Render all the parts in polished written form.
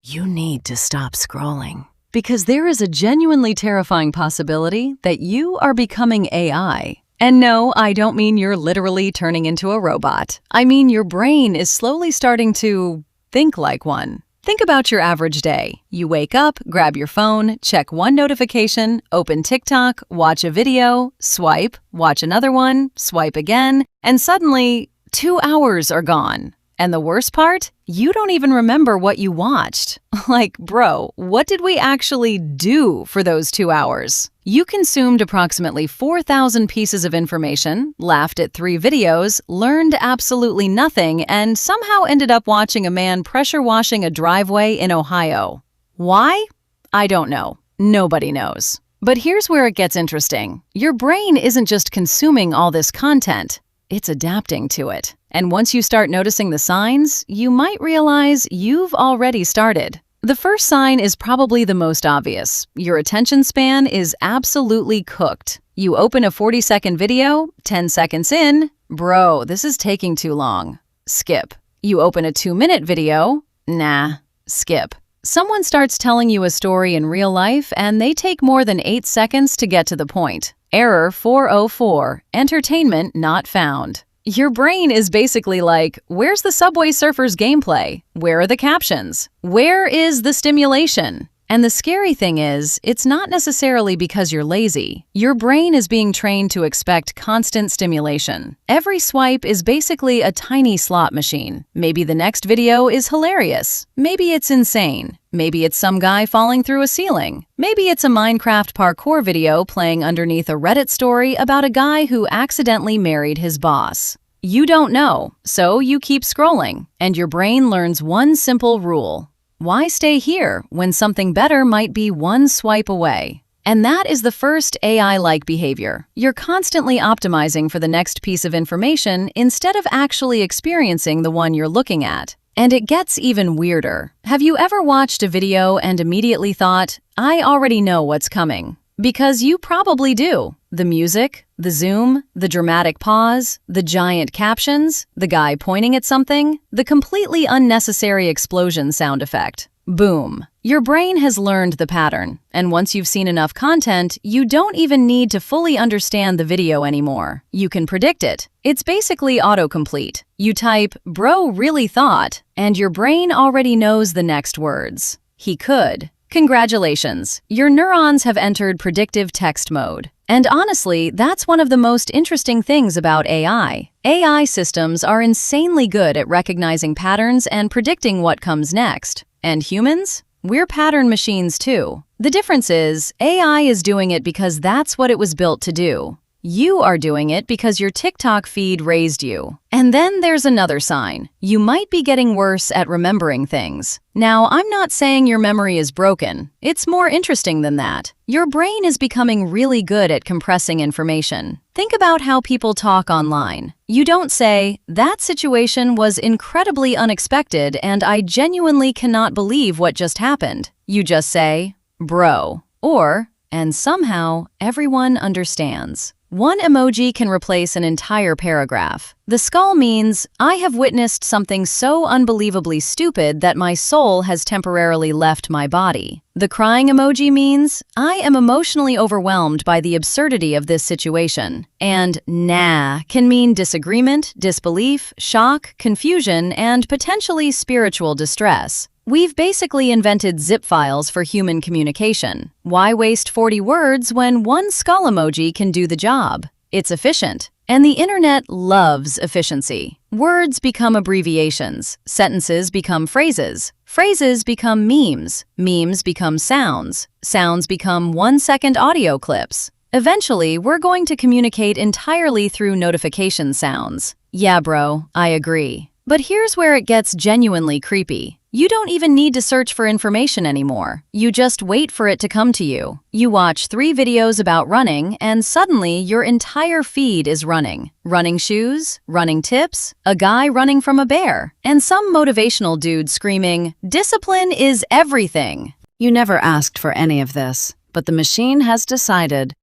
you need to stop scrolling. Because there is a genuinely terrifying possibility that you are becoming AI. And no, I don't mean you're literally turning into a robot. I mean your brain is slowly starting to think like one. Think about your average day. You wake up, grab your phone, check one notification, open TikTok, watch a video, swipe, watch another one, swipe again, and suddenly 2 hours are gone. And the worst part? You don't even remember what you watched. Like, bro, what did we actually do for those 2 hours? You consumed approximately 4,000 pieces of information, laughed at 3 videos, learned absolutely nothing, and somehow ended up watching a man pressure washing a driveway in Ohio. Why? I don't know. Nobody knows. But here's where it gets interesting. Your brain isn't just consuming all this content. It's adapting to it. And once you start noticing the signs, you might realize you've already started. The first sign is probably the most obvious. Your attention span is absolutely cooked. You open a 40-second video, 10 seconds in, bro, this is taking too long. Skip. You open a 2-minute video, nah, skip. Someone starts telling you a story in real life and they take more than 8 seconds to get to the point. Error 404, entertainment not found. Your brain is basically like, where's the Subway Surfers gameplay? Where are the captions? Where is the stimulation? And the scary thing is, it's not necessarily because you're lazy. Your brain is being trained to expect constant stimulation. Every swipe is basically a tiny slot machine. Maybe the next video is hilarious. Maybe it's insane. Maybe it's some guy falling through a ceiling. Maybe it's a Minecraft parkour video playing underneath a Reddit story about a guy who accidentally married his boss. You don't know, so you keep scrolling, and your brain learns one simple rule. Why stay here when something better might be one swipe away? And that is the first AI-like behavior. You're constantly optimizing for the next piece of information instead of actually experiencing the one you're looking at. And it gets even weirder. Have you ever watched a video and immediately thought, I already know what's coming? Because you probably do. The music, the zoom, the dramatic pause, the giant captions, the guy pointing at something, the completely unnecessary explosion sound effect. Boom. Your brain has learned the pattern, and once you've seen enough content, you don't even need to fully understand the video anymore. You can predict it. It's basically autocomplete. You type, bro really thought, and your brain already knows the next words. He could. Congratulations, your neurons have entered predictive text mode. And honestly, that's one of the most interesting things about AI. AI systems are insanely good at recognizing patterns and predicting what comes next. And humans? We're pattern machines too. The difference is, AI is doing it because that's what it was built to do. You are doing it because your TikTok feed raised you. And then there's another sign. You might be getting worse at remembering things. Now, I'm not saying your memory is broken. It's more interesting than that. Your brain is becoming really good at compressing information. Think about how people talk online. You don't say, that situation was incredibly unexpected and I genuinely cannot believe what just happened. You just say, bro, or, and somehow everyone understands. One emoji can replace an entire paragraph. The skull means, I have witnessed something so unbelievably stupid that my soul has temporarily left my body. The crying emoji means, I am emotionally overwhelmed by the absurdity of this situation. And nah can mean disagreement, disbelief, shock, confusion, and potentially spiritual distress. We've basically invented zip files for human communication. Why waste 40 words when one skull emoji can do the job? It's efficient. And the internet loves efficiency. Words become abbreviations. Sentences become phrases. Phrases become memes. Memes become sounds. Sounds become 1-second audio clips. Eventually, we're going to communicate entirely through notification sounds. Yeah, bro, I agree. But here's where it gets genuinely creepy. You don't even need to search for information anymore. You just wait for it to come to you. You watch 3 videos about running, and suddenly your entire feed is running. Running shoes, running tips, a guy running from a bear, and some motivational dude screaming, "Discipline is everything." You never asked for any of this, but the machine has decided.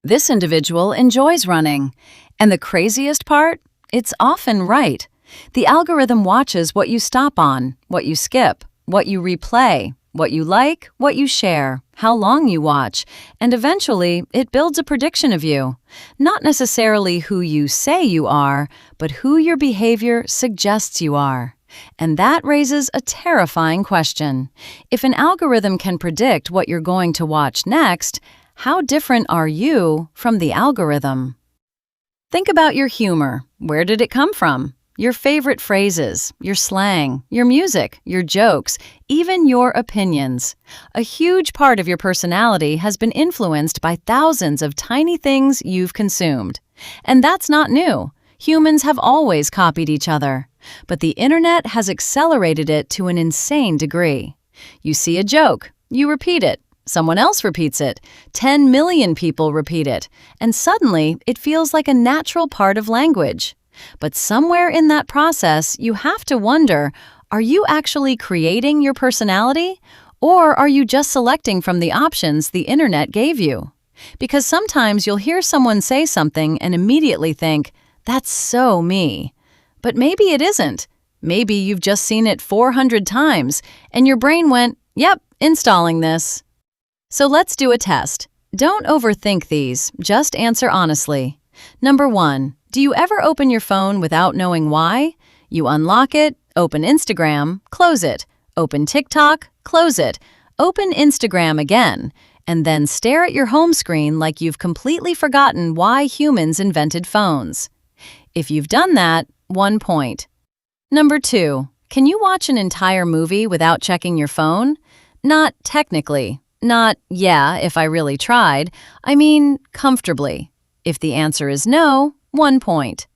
This individual enjoys running. And the craziest part? It's often right. The algorithm watches what you stop on, what you skip, what you replay, What you like, what you share, how long you watch, and eventually it builds a prediction of you. Not necessarily who you say you are, but who your behavior suggests you are. And that raises a terrifying question. If an algorithm can predict what you're going to watch next, how different are you from the algorithm? Think about your humor. Where did it come from? Your favorite phrases, your slang, your music, your jokes, even your opinions. A huge part of your personality has been influenced by thousands of tiny things you've consumed. And that's not new. Humans have always copied each other. But the internet has accelerated it to an insane degree. You see a joke, you repeat it. Someone else repeats it. 10 million people repeat it. And suddenly, it feels like a natural part of language. But somewhere in that process, you have to wonder, are you actually creating your personality? Or are you just selecting from the options the internet gave you? Because sometimes you'll hear someone say something and immediately think, that's so me. But maybe it isn't. Maybe you've just seen it 400 times, and your brain went, yep, installing this. So let's do a test. Don't overthink these, just answer honestly. Number 1. Do you ever open your phone without knowing why? You unlock it, open Instagram, close it, open TikTok, close it, open Instagram again, and then stare at your home screen like you've completely forgotten why humans invented phones. If you've done that, 1 point. Number 2. Can you watch an entire movie without checking your phone? Not technically. Not, yeah, if I really tried. I mean, comfortably. If the answer is no, 1 point.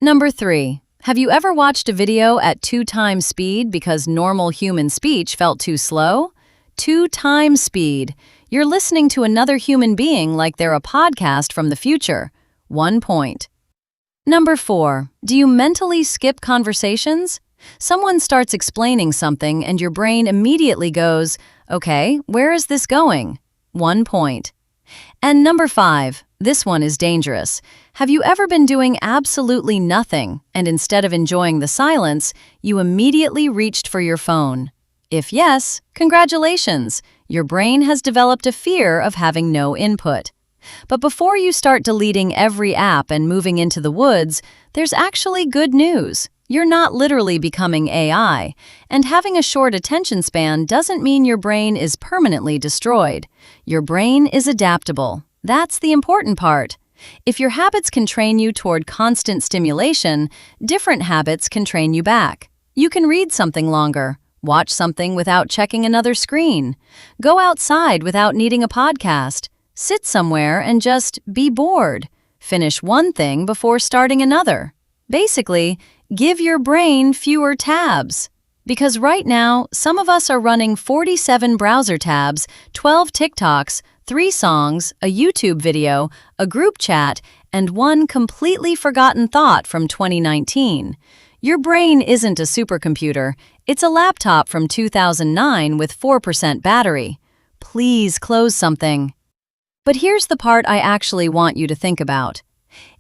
Number 3. Have you ever watched a video at 2 times speed because normal human speech felt too slow? 2 times speed. You're listening to another human being like they're a podcast from the future. 1 point. Number 4. Do you mentally skip conversations? Someone starts explaining something and your brain immediately goes, okay, where is this going? 1 point. And number 5. This one is dangerous. Have you ever been doing absolutely nothing, and instead of enjoying the silence, you immediately reached for your phone? If yes, congratulations! Your brain has developed a fear of having no input. But before you start deleting every app and moving into the woods, there's actually good news. You're not literally becoming AI, and having a short attention span doesn't mean your brain is permanently destroyed. Your brain is adaptable. That's the important part. If your habits can train you toward constant stimulation, different habits can train you back. You can read something longer, watch something without checking another screen, go outside without needing a podcast, sit somewhere and just be bored, finish one thing before starting another. Basically, give your brain fewer tabs. Because right now, some of us are running 47 browser tabs, 12 TikToks, 3 songs, a YouTube video, a group chat, and 1 completely forgotten thought from 2019. Your brain isn't a supercomputer. It's a laptop from 2009 with 4% battery. Please close something. But here's the part I actually want you to think about.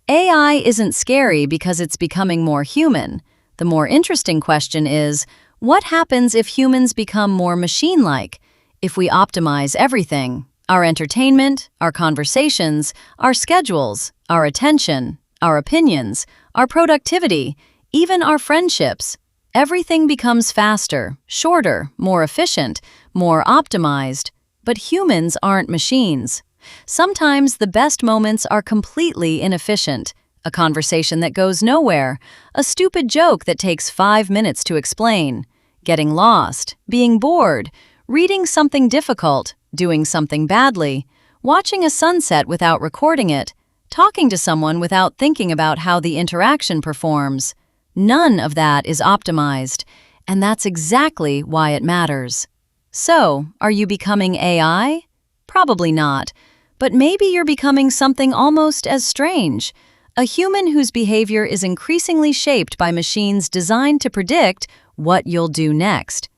AI isn't scary because it's becoming more human. The more interesting question is, what happens if humans become more machine-like? If we optimize everything? Our entertainment, our conversations, our schedules, our attention, our opinions, our productivity, even our friendships. Everything becomes faster, shorter, more efficient, more optimized. But humans aren't machines. Sometimes the best moments are completely inefficient. A conversation that goes nowhere, a stupid joke that takes 5 minutes to explain, getting lost, being bored, reading something difficult, doing something badly, watching a sunset without recording it, talking to someone without thinking about how the interaction performs. None of that is optimized, and that's exactly why it matters. So, are you becoming AI? Probably not, but maybe you're becoming something almost as strange. A human whose behavior is increasingly shaped by machines designed to predict what you'll do next.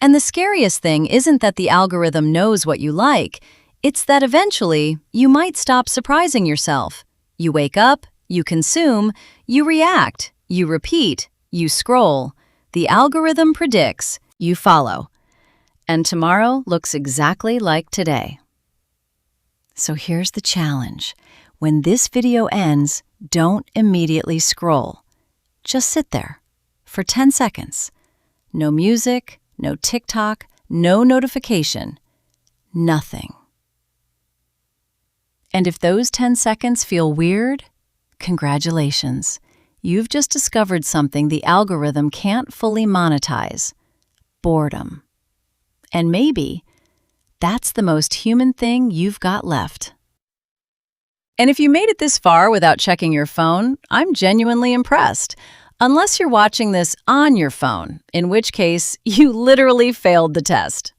And the scariest thing isn't that the algorithm knows what you like, it's that eventually you might stop surprising yourself. You wake up, you consume, you react, you repeat, you scroll. The algorithm predicts, you follow. and tomorrow looks exactly like today. So here's the challenge. When this video ends, don't immediately scroll. Just sit there for 10 seconds. No music, no TikTok, no notification, nothing. And if those 10 seconds feel weird, congratulations. You've just discovered something the algorithm can't fully monetize: boredom. And maybe that's the most human thing you've got left. And if you made it this far without checking your phone, I'm genuinely impressed. Unless you're watching this on your phone, in which case you literally failed the test.